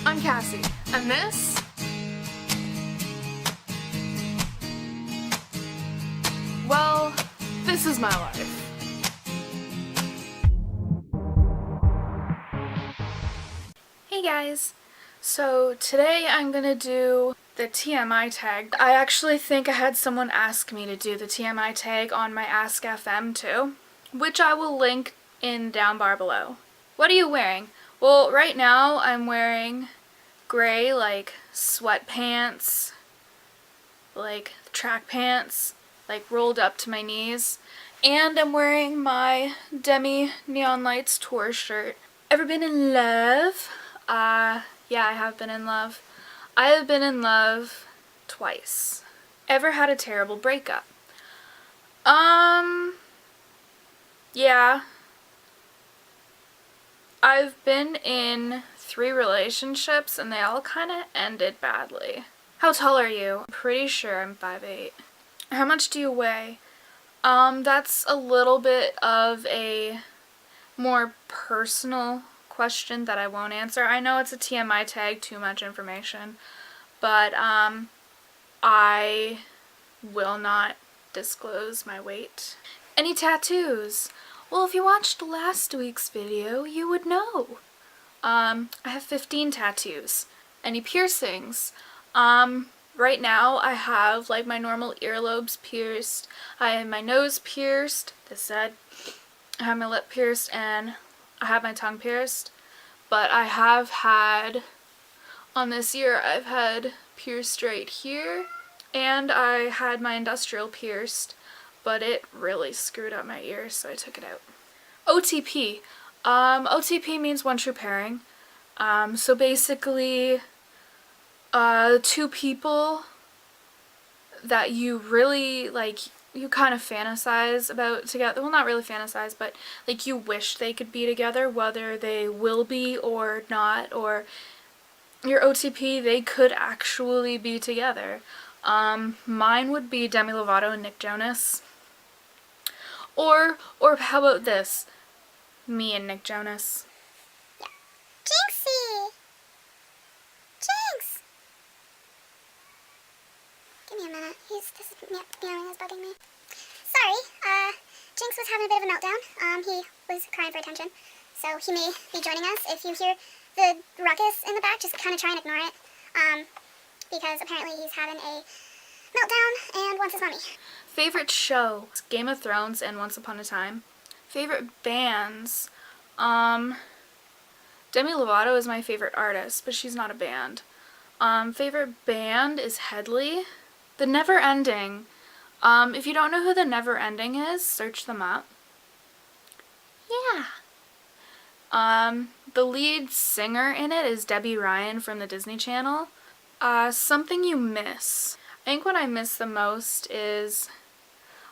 I'm Kassy, and this well, this is my life. Hey guys! So today I'm gonna do the TMI tag. I actually think I had someone ask me to do the TMI tag on my Ask FM too, which I will link in down bar below. What are you wearing? Well, right now I'm wearing gray, like sweatpants, like track pants, like rolled up to my knees, and I'm wearing my Demi Neon Lights tour shirt. Ever been in love? Yeah, I have been in love. I have been in love twice. Ever had a terrible breakup? Yeah. I've been in 3 relationships and they all kind of ended badly. How tall are you? I'm pretty sure I'm 5'8". How much do you weigh? That's a little bit of a more personal question that I won't answer. I know it's a TMI tag, too much information, but I will not disclose my weight. Any tattoos? Well, if you watched last week's video, you would know. I have 15 tattoos. Any piercings? Right now I have like my normal earlobes pierced. I have my nose pierced, this side. I have my lip pierced and I have my tongue pierced. But I have had, on this ear, I've had pierced right here. And I had my industrial pierced, but it really screwed up my ear, so I took it out. OTP. OTP means one true pairing. So basically, 2 people that you really, like, you kind of fantasize about together. Well, not really fantasize, but, like, you wish they could be together, whether they will be or not, or your OTP, they could actually be together. Mine would be Demi Lovato and Nick Jonas. Or how about this? Me and Nick Jonas. Yeah. Jinxie! Jinx! Give me a minute. This meowing is bugging me. Sorry, Jinx was having a bit of a meltdown. He was crying for attention. So he may be joining us. If you hear the ruckus in the back, just kind of try and ignore it. Because apparently he's having a meltdown and wants his mommy. Favorite show? Game of Thrones and Once Upon a Time. Favorite bands? Demi Lovato is my favorite artist, but she's not a band. Favorite band is Headley. The Never Ending. If you don't know who The Never Ending is, search them up. Yeah. The lead singer in it is Debbie Ryan from the Disney Channel. Something you miss. I think what I miss the most is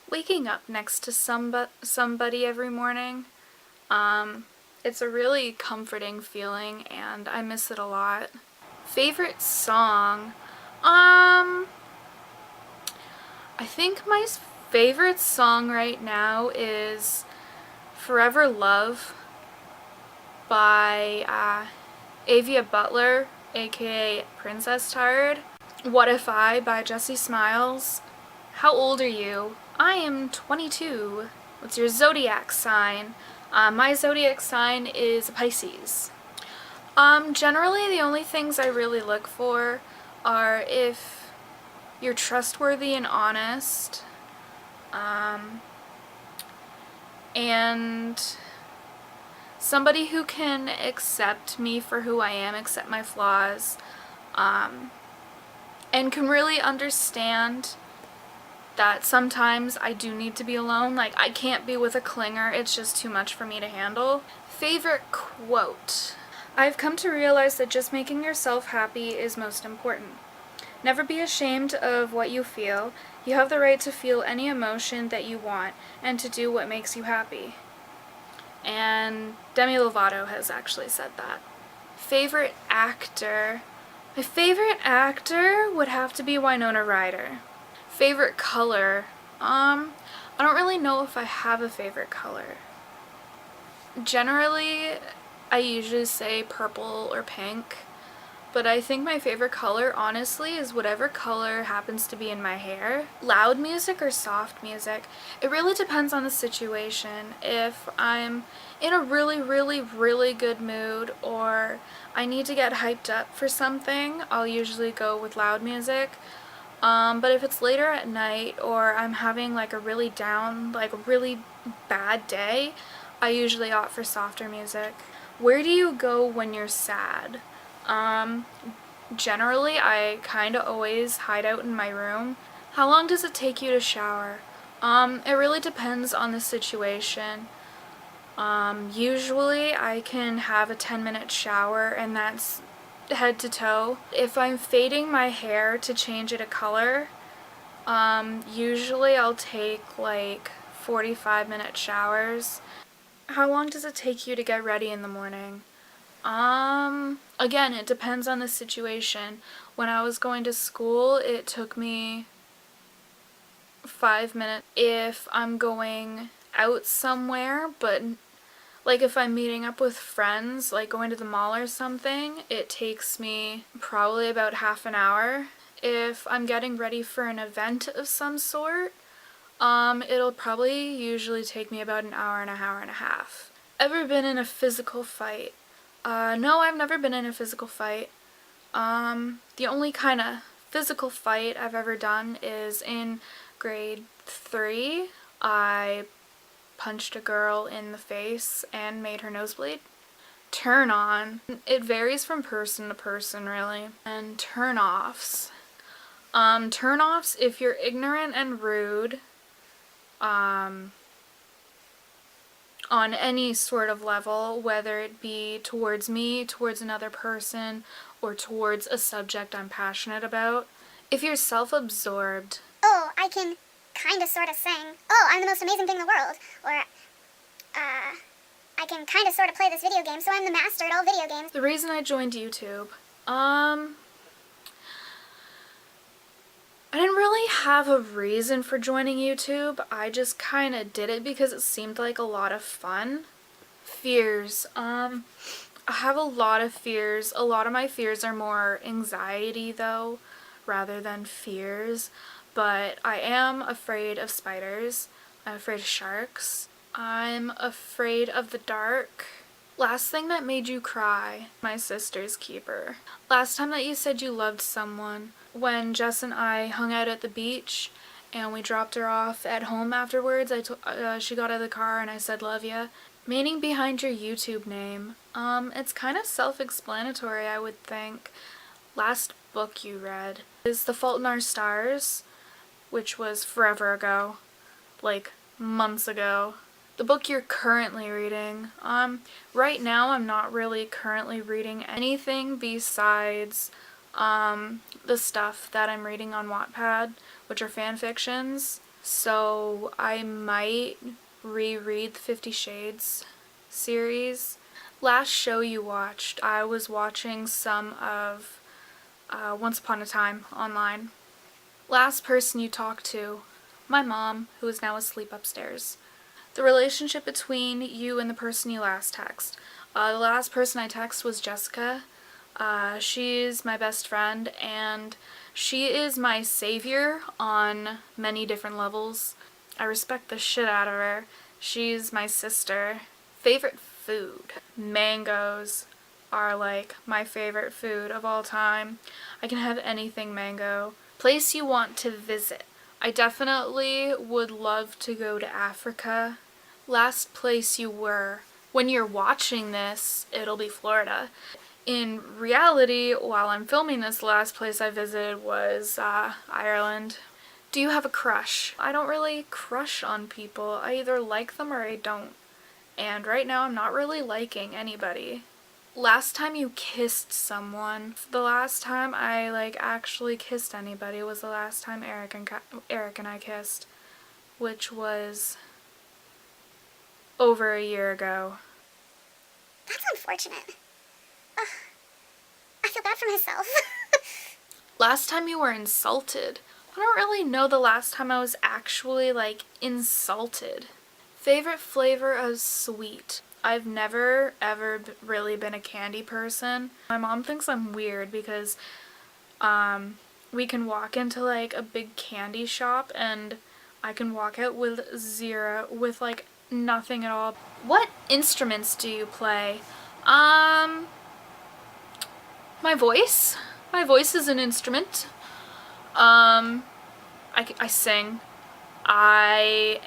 waking up next to somebody every morning. It's a really comforting feeling and I miss it a lot. Favorite song? I think my favorite song right now is Forever Love by Avia Butler, aka Princess Tired. What If I by Jessie Smiles. How old are you? I am 22. What's your zodiac sign? My zodiac sign is Pisces. Generally the only things I really look for are if you're trustworthy and honest, and somebody who can accept me for who I am, accept my flaws, and can really understand that sometimes I do need to be alone. Like, I can't be with a clinger, it's just too much for me to handle. Favorite quote? I've come to realize that just making yourself happy is most important. Never be ashamed of what you feel. You have the right to feel any emotion that you want and to do what makes you happy. And Demi Lovato has actually said that. Favorite actor? My favorite actor would have to be Winona Ryder. Favorite color? I don't really know if I have a favorite color. Generally, I usually say purple or pink, but I think my favorite color, honestly, is whatever color happens to be in my hair. Loud music or soft music. It really depends on the situation. If I'm in a really, really, really good mood or I need to get hyped up for something, I'll usually go with loud music. But if it's later at night or I'm having like a really really bad day, I usually opt for softer music. Where do you go when you're sad? Um, Generally, I kind of always hide out in my room. How long does it take you to shower? It really depends on the situation. Usually I can have a 10-minute shower and that's head to toe. If I'm fading my hair to change it a color, usually I'll take like 45-minute showers. How long does it take you to get ready in the morning? Again, it depends on the situation. When I was going to school, it took me 5 minutes. If I'm going out somewhere, but like if I'm meeting up with friends, like going to the mall or something, it takes me probably about half an hour. If I'm getting ready for an event of some sort, it'll probably usually take me about an hour and a half. Ever been in a physical fight? No, I've never been in a physical fight. The only kind of physical fight I've ever done is in grade 3. I punched a girl in the face and made her nosebleed. Turn on. It varies from person to person, really. And turn offs. Turn offs, if you're ignorant and rude, on any sort of level, whether it be towards me, towards another person, or towards a subject I'm passionate about. If you're self-absorbed. Oh, I can kind of sort of sing. Oh, I'm the most amazing thing in the world. Or, I can kind of sort of play this video game, so I'm the master at all video games. The reason I joined YouTube, I didn't really have a reason for joining YouTube. I just kind of did it because it seemed like a lot of fun. Fears. I have a lot of fears. A lot of my fears are more anxiety, though, rather than fears. But I am afraid of spiders. I'm afraid of sharks. I'm afraid of the dark. Last thing that made you cry, my sister's keeper. Last time that you said you loved someone, when Jess and I hung out at the beach and we dropped her off at home afterwards, she got out of the car and I said love ya. Meaning behind your YouTube name, it's kind of self-explanatory, I would think. Last book you read is The Fault in Our Stars, which was forever ago, like months ago. The book you're currently reading. Right now I'm not really currently reading anything besides the stuff that I'm reading on Wattpad, which are fan fictions. So I might reread the 50 Shades series. Last show you watched, I was watching some of Once Upon a Time online. Last person you talked to, my mom, who is now asleep upstairs. The relationship between you and the person you last text. The last person I texted was Jessica. She's my best friend and she is my savior on many different levels. I respect the shit out of her. She's my sister. Favorite food. Mangoes are like my favorite food of all time. I can have anything mango. Place you want to visit. I definitely would love to go to Africa. Last place you were. When you're watching this, it'll be Florida. In reality, while I'm filming this, the last place I visited was Ireland. Do you have a crush? I don't really crush on people. I either like them or I don't. And right now I'm not really liking anybody. Last time you kissed someone. The last time I actually kissed anybody was the last time Eric and I kissed, which was over a year ago. That's unfortunate. Ugh. I feel bad for myself. Last time you were insulted. I don't really know the last time I was actually insulted. Favorite flavor of sweet. I've never ever really been a candy person. My mom thinks I'm weird because we can walk into like a big candy shop and I can walk out with like nothing at all. What instruments do you play? My voice. My voice is an instrument. I sing. I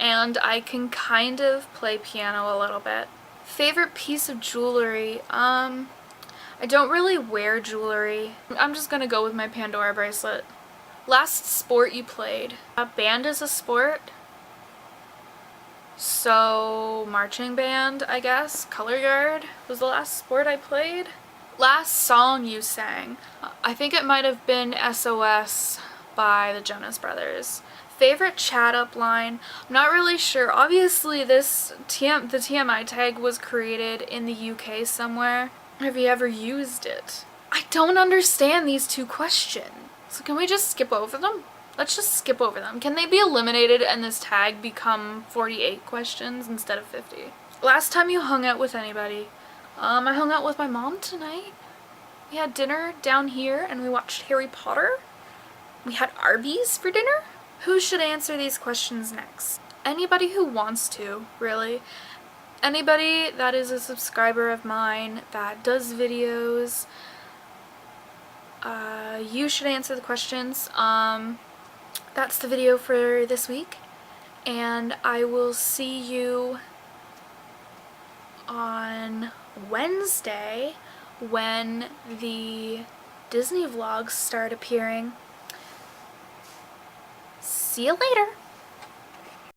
can kind of play piano a little bit. Favorite piece of jewelry? I don't really wear jewelry. I'm just gonna go with my Pandora bracelet. Last sport you played? Band is a sport. So, marching band, I guess. Color guard was the last sport I played. Last song you sang? I think it might have been SOS by the Jonas Brothers. Favorite chat up line? I'm not really sure. Obviously the TMI tag was created in the UK somewhere. Have you ever used it? I don't understand these two questions. So can we just skip over them? Let's just skip over them. Can they be eliminated and this tag become 48 questions instead of 50? Last time you hung out with anybody? I hung out with my mom tonight. We had dinner down here and we watched Harry Potter. We had Arby's for dinner. Who should answer these questions next? Anybody who wants to, really. Anybody that is a subscriber of mine that does videos, you should answer the questions. That's the video for this week, and I will see you on Wednesday when the Disney vlogs start appearing. See you later!